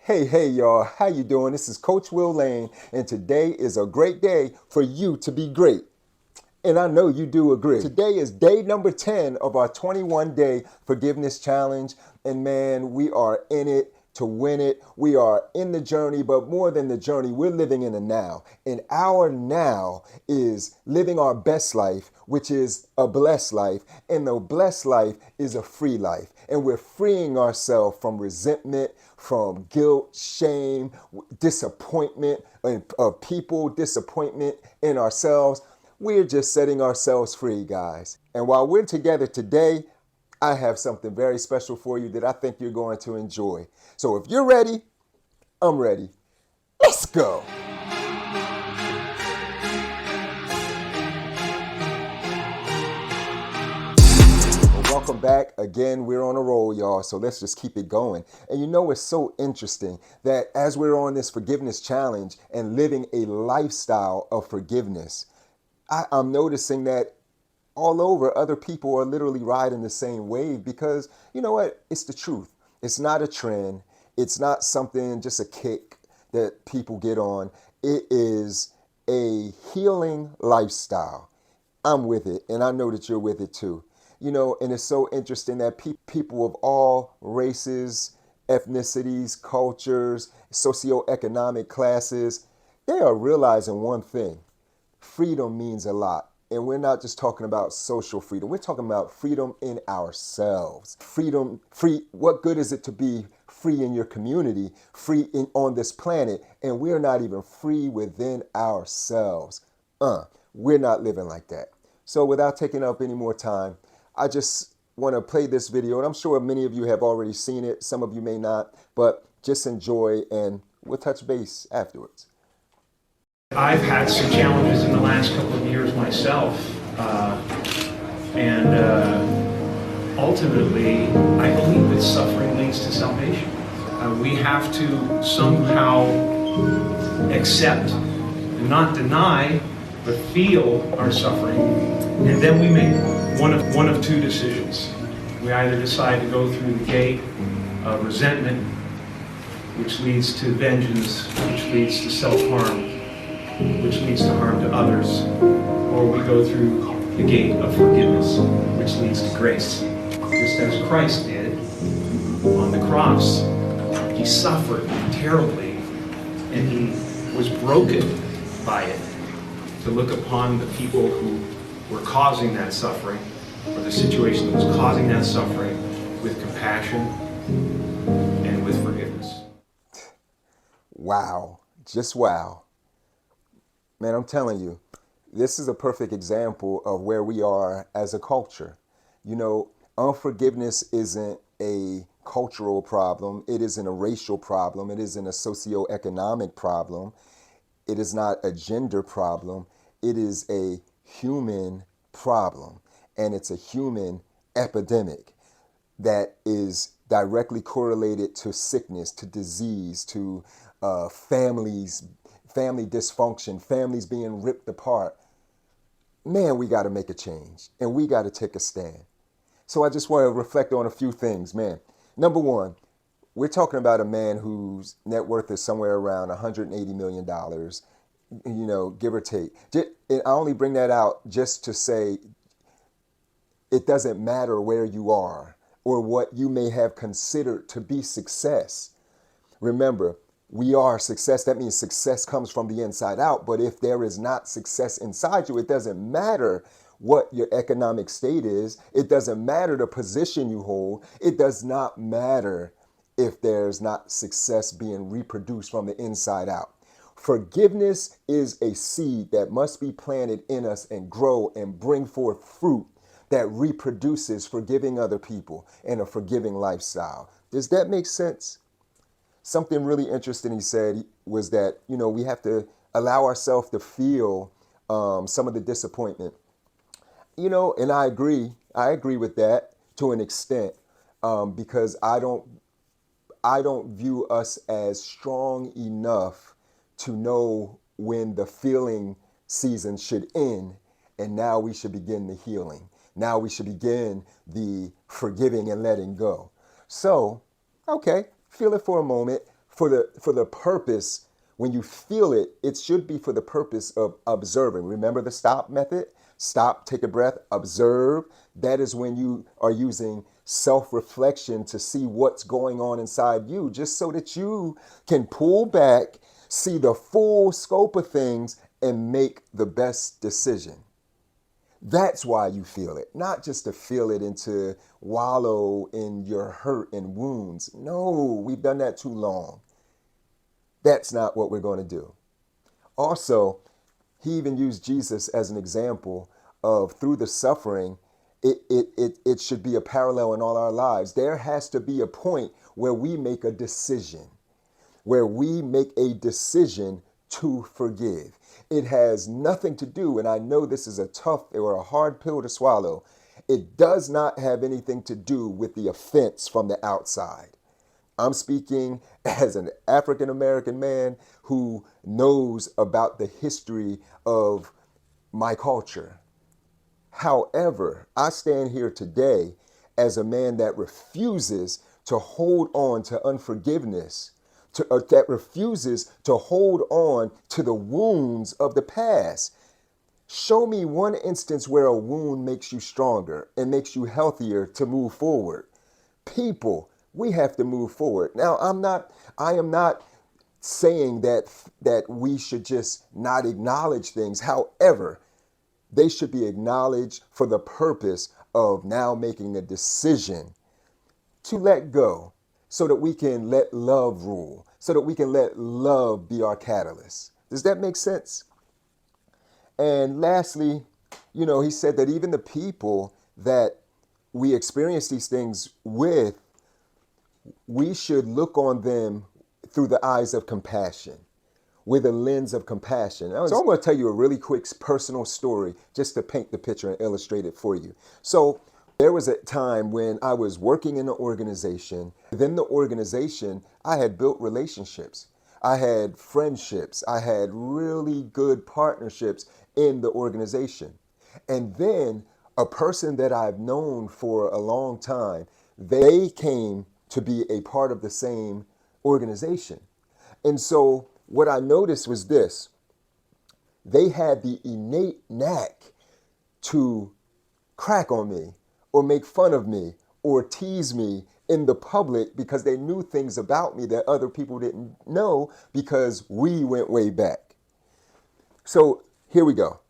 Hey y'all, how you doing? This is Coach Will Lane, and today is a great day for you to be great. And I know you do agree. Today is day number 10 of our 21-day forgiveness challenge. And man, we are in it to win it. We are in the journey, but more than the journey, we're living in the now. And our now is living our best life, which is a blessed life. And the blessed life is a free life. And we're freeing ourselves from resentment, from guilt, shame, disappointment of people, disappointment in ourselves. We're just setting ourselves free, guys. And while we're together today, I have something very special for you that I think you're going to enjoy. So if you're ready, I'm ready. Let's go. Welcome back. Again, we're on a roll, y'all, so let's just keep it going. And you know, it's so interesting that as we're on this forgiveness challenge and living a lifestyle of forgiveness, I'm noticing that all over other people are literally riding the same wave because, you know what, it's the truth. It's not a trend. It's not something, just a kick that people get on. It is a healing lifestyle. I'm with it, and I know that you're with it too. You know, and it's so interesting that people of all races, ethnicities, cultures, socioeconomic classes, they are realizing one thing. Freedom means a lot. And we're not just talking about social freedom. We're talking about freedom in ourselves. Freedom, free. What good is it to be free in your community, on this planet, and we're not even free within ourselves? We're not living like that. So without taking up any more time, I just want to play this video, and I'm sure many of you have already seen it. Some of you may not, but just enjoy, and we'll touch base afterwards. I've had some challenges in the last couple of years myself, and ultimately, I believe that suffering leads to salvation. We have to somehow accept, and not deny, but feel our suffering, and then we make one of two decisions. We either decide to go through the gate of resentment, which leads to vengeance, which leads to self-harm, which leads to harm to others, or we go through the gate of forgiveness, which leads to grace. Just as Christ did on the cross, he suffered terribly, and he was broken by it, to look upon the people who were causing that suffering, or the situation that was causing that suffering, with compassion and with forgiveness. Wow, just wow. Man, I'm telling you, this is a perfect example of where we are as a culture. You know, unforgiveness isn't a cultural problem. It isn't a racial problem. It isn't a socioeconomic problem. It is not a gender problem. It is a human problem. And it's a human epidemic that is directly correlated to sickness, to disease, to family dysfunction, families being ripped apart. Man, we got to make a change, and we got to take a stand. So I just want to reflect on a few things, man. Number one, we're talking about a man whose net worth is somewhere around $180 million, you know, give or take. And I only bring that out just to say it doesn't matter where you are or what you may have considered to be success. Remember, we are success. That means success comes from the inside out. But if there is not success inside you, it doesn't matter what your economic state is. It doesn't matter the position you hold. It does not matter if there's not success being reproduced from the inside out. Forgiveness is a seed that must be planted in us and grow and bring forth fruit that reproduces forgiving other people and a forgiving lifestyle. Does that make sense? Something really interesting he said was that, you know, we have to allow ourselves to feel some of the disappointment. You know, and I agree with that to an extent, because I don't view us as strong enough to know when the feeling season should end, and now we should begin the healing. Now we should begin the forgiving and letting go. So, okay, feel it for a moment. for the purpose, when you feel it, it should be for the purpose of observing. Remember the stop method? Stop, take a breath, observe. That is when you are using self-reflection to see what's going on inside you, just so that you can pull back, see the full scope of things, and make the best decision. That's why you feel it, not just to feel it and to wallow in your hurt and wounds. No, we've done that too long. That's not what we're going to do. Also, he even used Jesus as an example of through the suffering, it should be a parallel in all our lives. There has to be a point where we make a decision, to forgive. It has nothing to do, and I know this is a tough or a hard pill to swallow. It does not have anything to do with the offense from the outside. I'm speaking as an African American man who knows about the history of my culture. However, I stand here today as a man that refuses to hold on to unforgiveness, that refuses to hold on to the wounds of the past. Show me one instance where a wound makes you stronger and makes you healthier to move forward. People, we have to move forward. Now, I am not saying that we should just not acknowledge things. However, they should be acknowledged for the purpose of now making a decision to let go so that we can let love rule, so that we can let love be our catalyst. Does that make sense? And lastly, he said that even the people that we experience these things with, we should look on them through the eyes of compassion, with a lens of compassion. So I'm going to tell you a really quick personal story just to paint the picture and illustrate it for you. So there was a time when I was working in an organization. Within the organization, I had built relationships. I had friendships. I had really good partnerships in the organization. And then a person that I've known for a long time, they came to be a part of the same organization. And so what I noticed was this: they had the innate knack to crack on me or make fun of me or tease me in the public because they knew things about me that other people didn't know because we went way back. So here we go.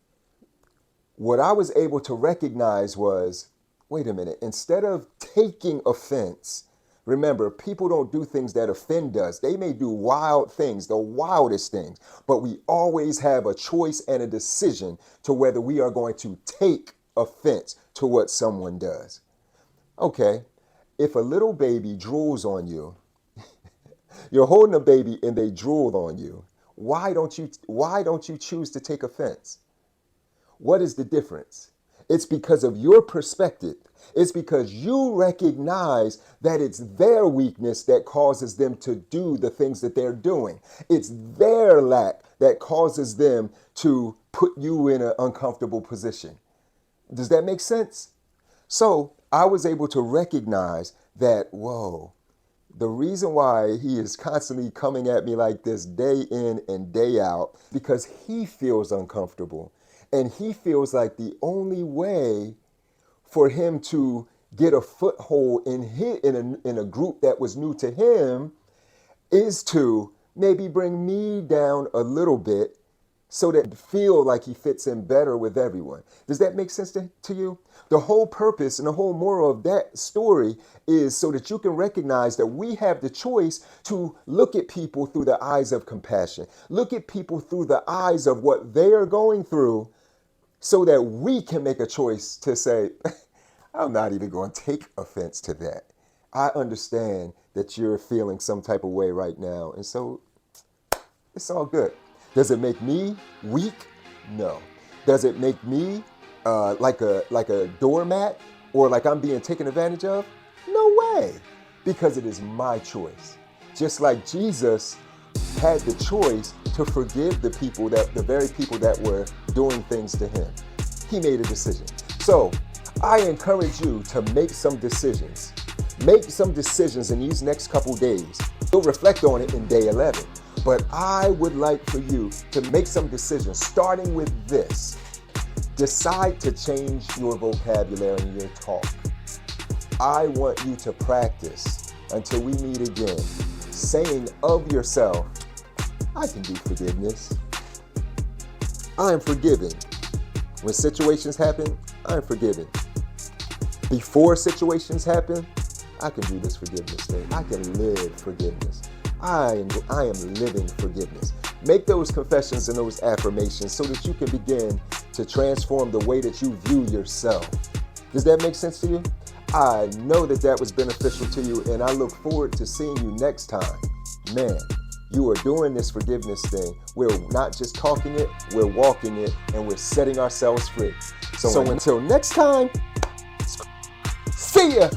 What I was able to recognize was, wait a minute, instead of taking offense, remember, people don't do things that offend us. They may do wild things, the wildest things, but we always have a choice and a decision to whether we are going to take offense to what someone does. Okay, if a little baby drools on you, you're holding a baby and they drooled on you, why don't you choose to take offense? What is the difference? It's because of your perspective. It's because you recognize that it's their weakness that causes them to do the things that they're doing. It's their lack that causes them to put you in an uncomfortable position. Does that make sense? So I was able to recognize that, whoa, the reason why he is constantly coming at me like this day in and day out, because he feels uncomfortable. And he feels like the only way for him to get a foothold in a group that was new to him is to maybe bring me down a little bit so that I feel like he fits in better with everyone. Does that make sense to you? The whole purpose and the whole moral of that story is so that you can recognize that we have the choice to look at people through the eyes of compassion, look at people through the eyes of what they are going through, so that we can make a choice to say, I'm not even going to take offense to that. I understand that you're feeling some type of way right now. And so it's all good. Does it make me weak? No. Does it make me like a doormat or like I'm being taken advantage of? No way. Because it is my choice. Just like Jesus had the choice to forgive the very people that were doing things to him. He made a decision. So I encourage you to make some decisions. Make some decisions in these next couple days. You'll reflect on it in day 11. But I would like for you to make some decisions, starting with this. Decide to change your vocabulary and your talk. I want you to practice until we meet again, saying of yourself, I can do forgiveness. I am forgiving. When situations happen, I am forgiving. Before situations happen, I can do this forgiveness thing. I can live forgiveness. I am living forgiveness. Make those confessions and those affirmations so that you can begin to transform the way that you view yourself. Does that make sense to you? I know that was beneficial to you, and I look forward to seeing you next time. Man, you are doing this forgiveness thing. We're not just talking it, we're walking it, and we're setting ourselves free. So until next time, see ya!